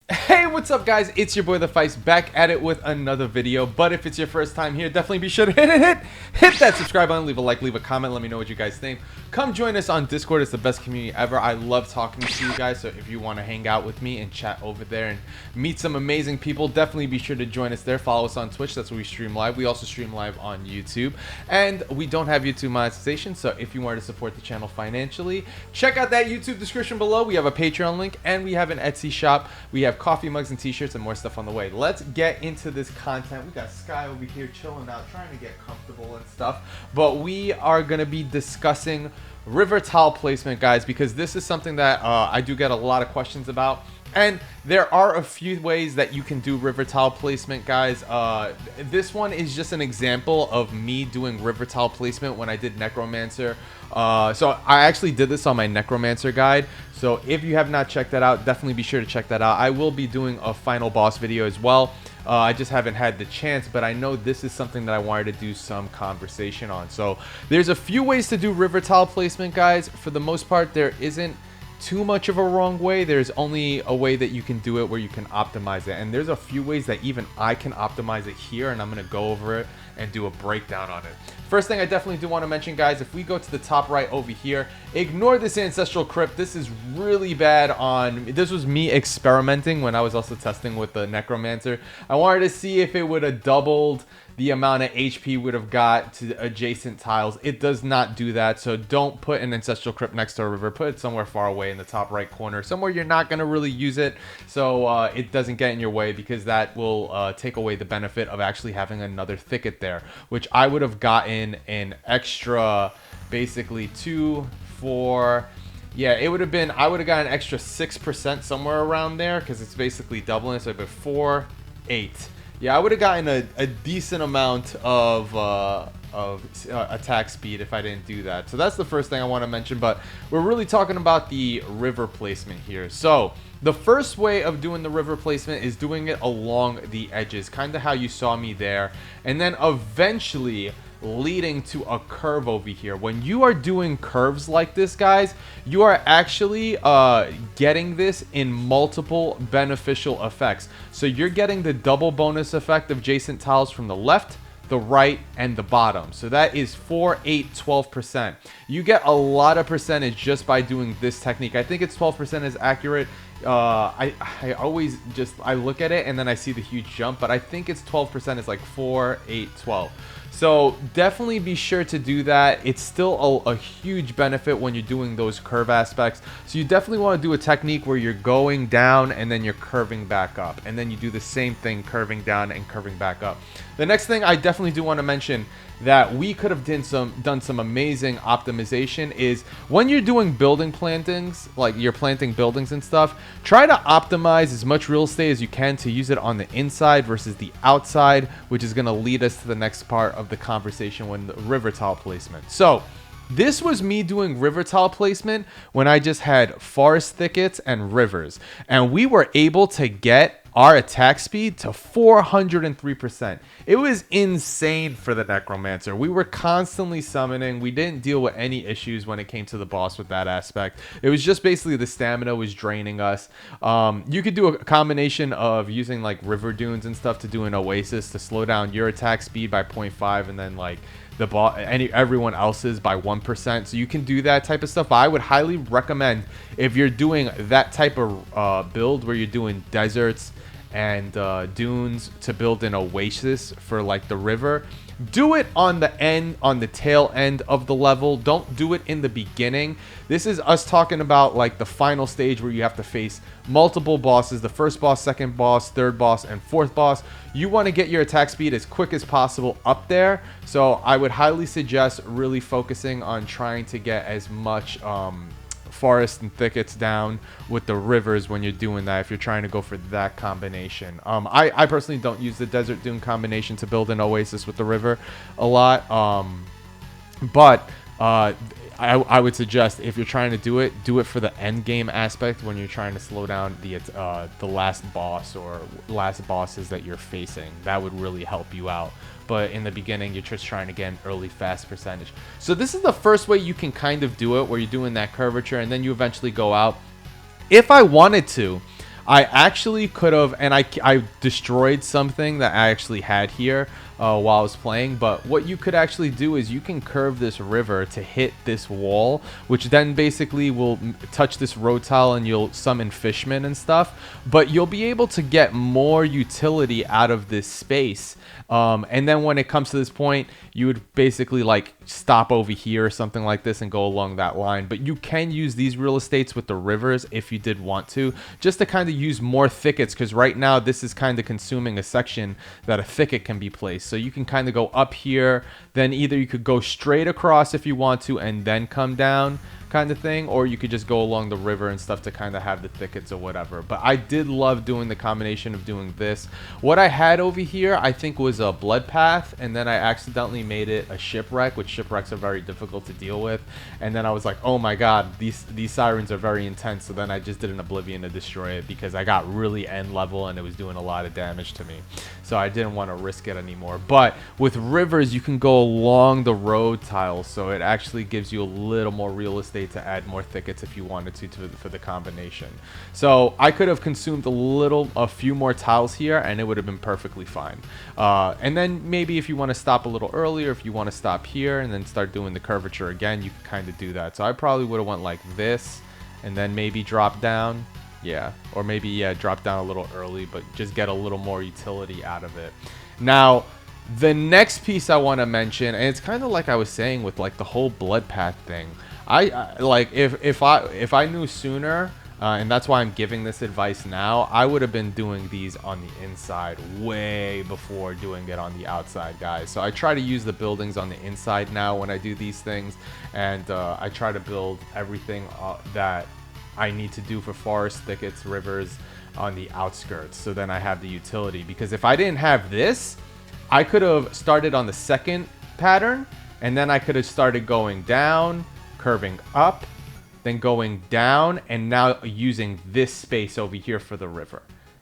Hey, what's up guys? It's your boy the Fice back at it with another video. But if it's your first time here, definitely be sure to hit that subscribe button, leave a like, leave a comment, let me know what you guys think. Come join us on Discord. It's the best community ever. I love talking to you guys, so if you want to hang out with me and chat over there and meet some amazing people, definitely be sure to join us there. Follow us on Twitch, that's where we stream live. We also stream live on YouTube, and we don't have YouTube monetization, so if you want to support the channel financially, check out that YouTube description below. We have a Patreon link and we have an Etsy shop. We have coffee mugs and t-shirts and more stuff on the way. Let's get into this content. We got Sky over here chilling out, trying to get comfortable and stuff, but we are going to be discussing river tile placement, guys, because this is something that I do get a lot of questions about. And there are a few ways that you can do river tile placement, guys. This one is just an example of me doing river tile placement when I did Necromancer. So I actually did this on my Necromancer guide. So if you have not checked that out, definitely be sure to check that out. I will be doing a final boss video as well. I just haven't had the chance, but I know this is something that I wanted to do some conversation on. So there's a few ways to do river tile placement, guys. For the most part, there isn't too much of a wrong way. There's only a way that you can do it where you can optimize it, and there's a few ways that even I can optimize it here, and I'm going to go over it and do a breakdown on it. First thing I definitely do want to mention, guys, if we go to the top right over here, ignore this ancestral crypt. This is really bad on, this was me experimenting when I was also testing with the Necromancer. I wanted to see if it would have doubled the amount of HP would have got to adjacent tiles. It does not do that, so don't put an ancestral crypt next to a river. Put it somewhere far away in the top right corner, somewhere you're not going to really use it, so it doesn't get in your way, because that will take away the benefit of actually having another thicket there, which I would have gotten an extra, basically 2, 4, yeah, it would have been, I would have got an extra 6% somewhere around there, because it's basically doubling, so it'd be 4, 8. Yeah, I would have gotten a decent amount of attack speed if I didn't do that. So that's the first thing I want to mention, but we're really talking about the river placement here. So the first way of doing the river placement is doing it along the edges, kind of how you saw me there, and then eventually leading to a curve over here. When you are doing curves like this, guys, you are actually getting this in multiple beneficial effects. So you're getting the double bonus effect of adjacent tiles from the left, the right, and the bottom. So that is 4, 8, 12%. You get a lot of percentage just by doing this technique. I think it's 12% is accurate. I always just, I look at it and then I see the huge jump, but I think it's 12% is like 4, 8, 12. So definitely be sure to do that. It's still a huge benefit when you're doing those curve aspects. So you definitely want to do a technique where you're going down and then you're curving back up, and then you do the same thing, curving down and curving back up. The next thing I definitely do want to mention that we could have done some amazing optimization is when you're doing building plantings, like you're planting buildings and stuff, try to optimize as much real estate as you can to use it on the inside versus the outside, which is going to lead us to the next part of the conversation when the river tile placement. So this was me doing river tile placement when I just had forest thickets and rivers, and we were able to get our attack speed to 403%. It was insane for the Necromancer. We were constantly summoning. We didn't deal with any issues when it came to the boss with that aspect. It was just basically the stamina was draining us. You could do a combination of using like river dunes and stuff to do an oasis to slow down your attack speed by 0.5, and then like everyone else's by 1%. So you can do that type of stuff. But I would highly recommend, if you're doing that type of build where you're doing deserts and dunes to build an oasis for like the river, do it on the end, on the tail end of the level. Don't do it in the beginning. This is us talking about like the final stage where you have to face multiple bosses, the first boss, second boss, third boss, and fourth boss. You want to get your attack speed as quick as possible up there. So I would highly suggest really focusing on trying to get as much forest and thickets down with the rivers when you're doing that, if you're trying to go for that combination. I personally don't use the desert dune combination to build an oasis with the river a lot, but I would suggest, if you're trying to do it for the end game aspect, when you're trying to slow down the last boss or last bosses that you're facing. That would really help you out. But in the beginning, you're just trying to get an early fast percentage. So this is the first way you can kind of do it, where you're doing that curvature and then you eventually go out. If I wanted to, I actually could have, and I destroyed something that I actually had here while I was playing. But what you could actually do is you can curve this river to hit this wall, which then basically will touch this road tile and you'll summon fishmen and stuff. But you'll be able to get more utility out of this space. And then when it comes to this point, you would basically like stop over here or something like this and go along that line. But you can use these real estates with the rivers if you did want to, just to kind of use more thickets, because right now this is kind of consuming a section that a thicket can be placed. So you can kind of go up here, then either you could go straight across if you want to and then come down kind of thing, or you could just go along the river and stuff to kind of have the thickets or whatever. But I did love doing the combination of doing this. What I had over here I think was a blood path, and then I accidentally made it a shipwreck, which shipwrecks are very difficult to deal with. And then I was like, oh my god, these sirens are very intense. So then I just did an oblivion to destroy it because I got really end level and it was doing a lot of damage to me, so I didn't want to risk it anymore. But with rivers you can go along the road tiles, so it actually gives you a little more real estate to add more thickets if you wanted to for the combination. So I could have consumed a few more tiles here and it would have been perfectly fine. And then maybe if you want to stop a little earlier, if you want to stop here and then start doing the curvature again, you can kind of do that. So I probably would have went like this and then maybe drop down. Yeah, or maybe, yeah, drop down a little early, but just get a little more utility out of it. Now, the next piece I want to mention, and it's kind of like I was saying with like the whole blood path thing. I like if I knew sooner, and that's why I'm giving this advice now, I would have been doing these on the inside way before doing it on the outside, guys. So I try to use the buildings on the inside now when I do these things, and I try to build everything that I need to do for forest, thickets, rivers on the outskirts, so then I have the utility. Because if I didn't have this, I could have started on the second pattern, and then I could have started going down, curving up, then going down, and now using this space over here for the river.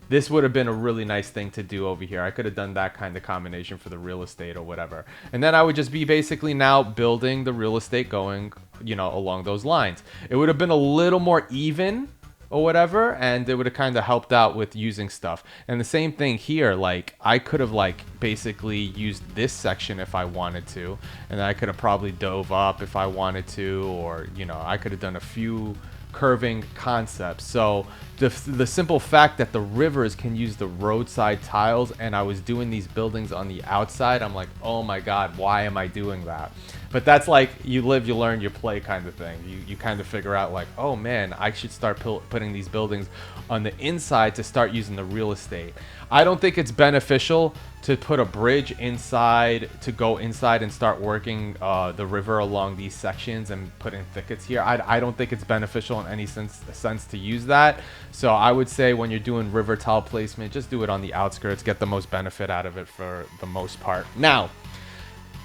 This would have been a really nice thing to do over here. I could have done that kind of combination for the real estate or whatever. And then I would just be basically now building the real estate going, you know, along those lines. It would have been a little more even or whatever, and it would have kind of helped out with using stuff. And the same thing here, like I could have like basically used this section if I wanted to, and then I could have probably dove up if I wanted to, or you know, I could have done a few curving concepts. So the simple fact that the rivers can use the roadside tiles and I was doing these buildings on the outside, I'm like, oh my god, why am I doing that? But that's like, you live, you learn, you play kind of thing. You kind of figure out like, oh man, I should start putting these buildings on the inside to start using the real estate. I don't think it's beneficial to put a bridge inside, to go inside and start working the river along these sections and put in thickets here. I don't think it's beneficial in any sense to use that. So I would say when you're doing river tile placement, just do it on the outskirts, get the most benefit out of it for the most part. Now,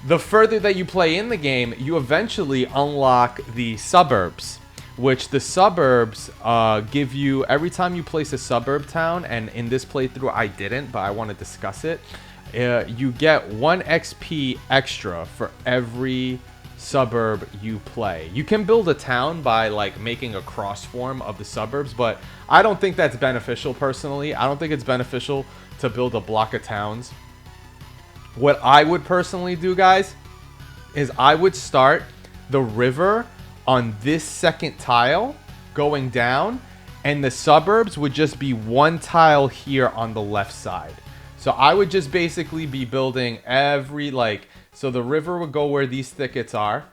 the further that you play in the game, you eventually unlock the suburbs, which the suburbs give you every time you place a suburb town. And in this playthrough I didn't, but I want to discuss it. You get 1 XP extra for every suburb you play. You can build a town by like making a cross form of the suburbs, but I don't think that's beneficial personally. I don't think it's beneficial to build a block of towns. What I would personally do, guys, is I would start the river on this second tile going down, and the suburbs would just be 1 tile here on the left side. So I would just basically be building every so the river would go where these thickets are,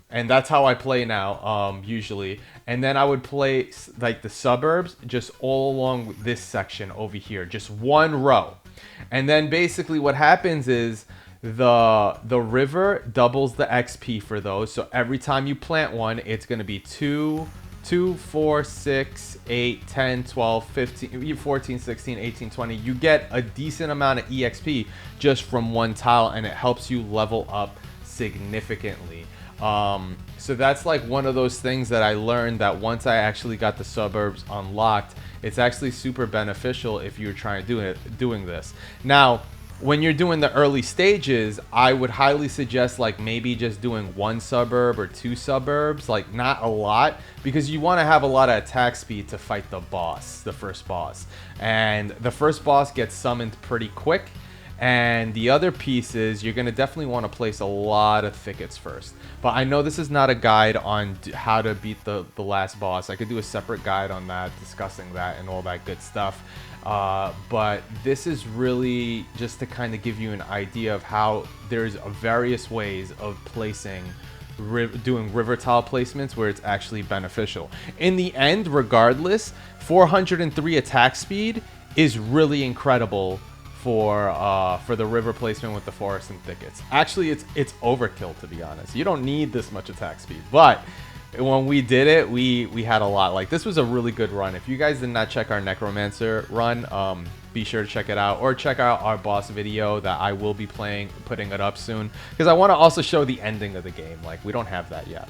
and that's how I play now usually. And then I would play like the suburbs just all along this section over here, just 1 row. And then basically what happens is the river doubles the XP for those. So every time you plant one, it's going to be 2, 4, 6, 8, 10, 12, 15, 14, 16, 18, 20. You get a decent amount of EXP just from 1 tile, and it helps you level up significantly. So that's like one of those things that I learned, that once I actually got the suburbs unlocked, it's actually super beneficial if you're trying to doing this. Now, when you're doing the early stages, I would highly suggest like maybe just doing 1 suburb or 2 suburbs, like not a lot, because you want to have a lot of attack speed to fight the boss, the first boss. And the first boss gets summoned pretty quick. And the other pieces, you're going to definitely want to place a lot of thickets first. But I know this is not a guide on how to beat the last boss. I could do a separate guide on that, discussing that and all that good stuff. But this is really just to kind of give you an idea of how there's various ways of placing, doing river tile placements where it's actually beneficial. In the end, regardless, 403 attack speed is really incredible for the river placement with the forest and thickets. Actually, it's overkill, to be honest. You don't need this much attack speed, but when we did it, we had a lot. Like, this was a really good run. If you guys did not check our Necromancer run, be sure to check it out, or check out our boss video that I will be putting it up soon, because I want to also show the ending of the game. Like, we don't have that yet,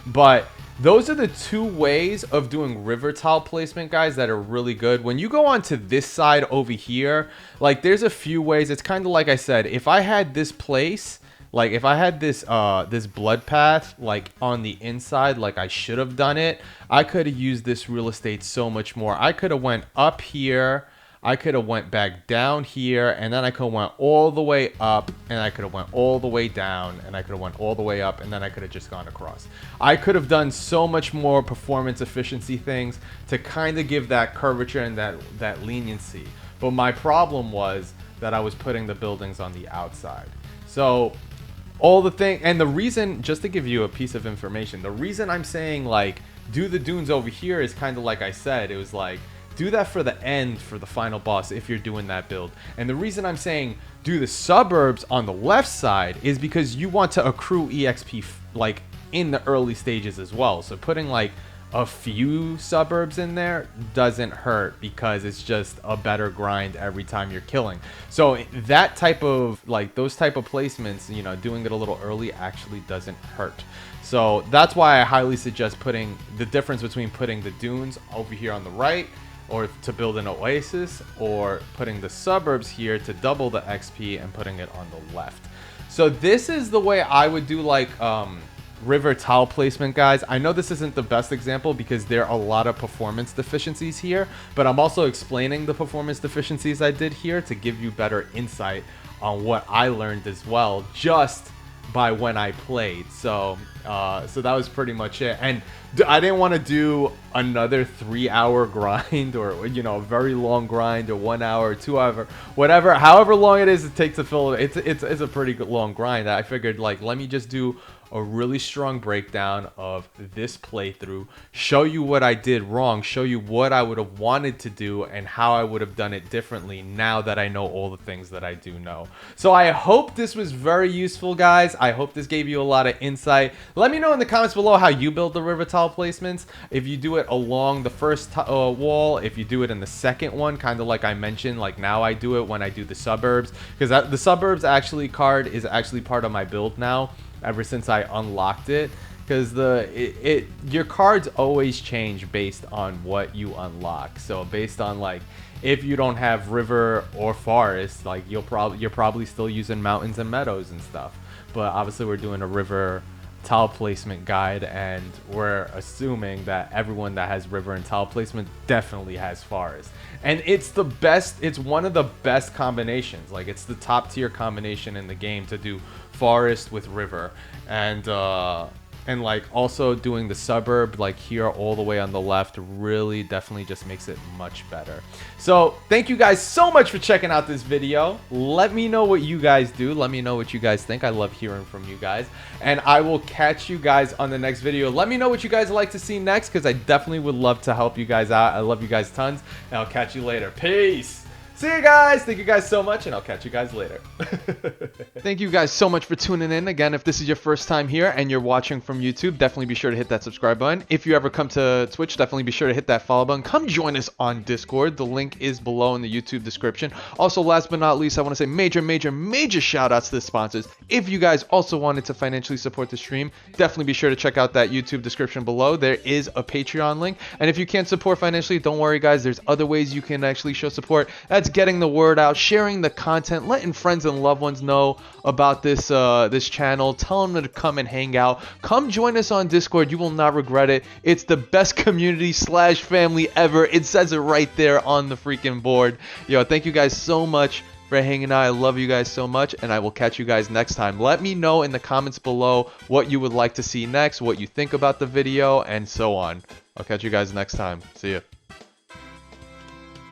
but those are the 2 ways of doing river tile placement, guys, that are really good. When you go on to this side over here, like, there's a few ways. It's kind of like I said, if I had this place, like if I had this this blood path like on the inside, like I should have done it, I could have used this real estate so much more. I could have went up here, I could have went back down here, and then I could have went all the way up, and I could have went all the way down, and I could have went all the way up, and then I could have just gone across. I could have done so much more performance efficiency things to kind of give that curvature and that leniency. But my problem was that I was putting the buildings on the outside. So all the thing, and the reason, just to give you a piece of information, the reason I'm saying like do the dunes over here is kind of like I said, it was like, do that for the end, for the final boss, if you're doing that build. And the reason I'm saying do the suburbs on the left side is because you want to accrue EXP like in the early stages as well. So putting like a few suburbs in there doesn't hurt, because it's just a better grind every time you're killing. So that type of, like, those type of placements, you know, doing it a little early actually doesn't hurt. So that's why I highly suggest putting the difference between putting the dunes over here on the right, or to build an oasis, or putting the suburbs here to double the XP and putting it on the left. So this is the way I would do like river tile placement, guys. I know this isn't the best example because there are a lot of performance deficiencies here, but I'm also explaining the performance deficiencies I did here to give you better insight on what I learned as well, just by when I played. So so that was pretty much it. And I didn't want to do another 3-hour grind, or, you know, a very long grind, or 1 hour or 2 hour, whatever, however long it is it takes to fill it. It's a pretty good long grind. I figured, like, let me just do a really strong breakdown of this playthrough, show you what I did wrong, show you what I would have wanted to do and how I would have done it differently now that I know all the things that I do know. So I hope this was very useful, guys. I hope this gave you a lot of insight. Let me know in the comments below how you build the river tile placements. If you do it along the first wall, if you do it in the second one, kind of like I mentioned, like now I do it when I do the suburbs, because the suburbs actually card is actually part of my build now, ever since I unlocked it, because your cards always change based on what you unlock. So based on, like, if you don't have river or forest, like you're probably still using mountains and meadows and stuff. But obviously we're doing a river tile placement guide, and we're assuming that everyone that has river and tile placement definitely has forest. And it's the best, it's one of the best combinations. Like, it's the top tier combination in the game to do forest with river. And like also doing the suburb like here all the way on the left really definitely just makes it much better. So thank you guys so much for checking out this video. Let me know what you guys do. Let me know what you guys think. I love hearing from you guys, and I will catch you guys on the next video. Let me know what you guys like to see next, because I definitely would love to help you guys out. I love you guys tons, and I'll catch you later. Peace. See you guys. Thank you guys so much, and I'll catch you guys later. Thank you guys so much for tuning in. Again, if this is your first time here and you're watching from YouTube, definitely be sure to hit that subscribe button. If you ever come to Twitch, definitely be sure to hit that follow button. Come join us on Discord. The link is below in the YouTube description. Also, last but not least, I want to say major shout outs to the sponsors. If you guys also wanted to financially support the stream, definitely be sure to check out that YouTube description below. There is a Patreon link. And if you can't support financially, don't worry guys, there's other ways you can actually show support. That that's getting the word out, sharing the content, letting friends and loved ones know about this this channel. Tell them to come and hang out. Come join us on Discord. You will not regret it. It's the best community / family ever. It says it right there on the freaking board. Yo, thank you guys so much for hanging out. I love you guys so much, and I will catch you guys next time. Let me know in the comments below what you would like to see next, what you think about the video, and so on. I'll catch you guys next time. See ya.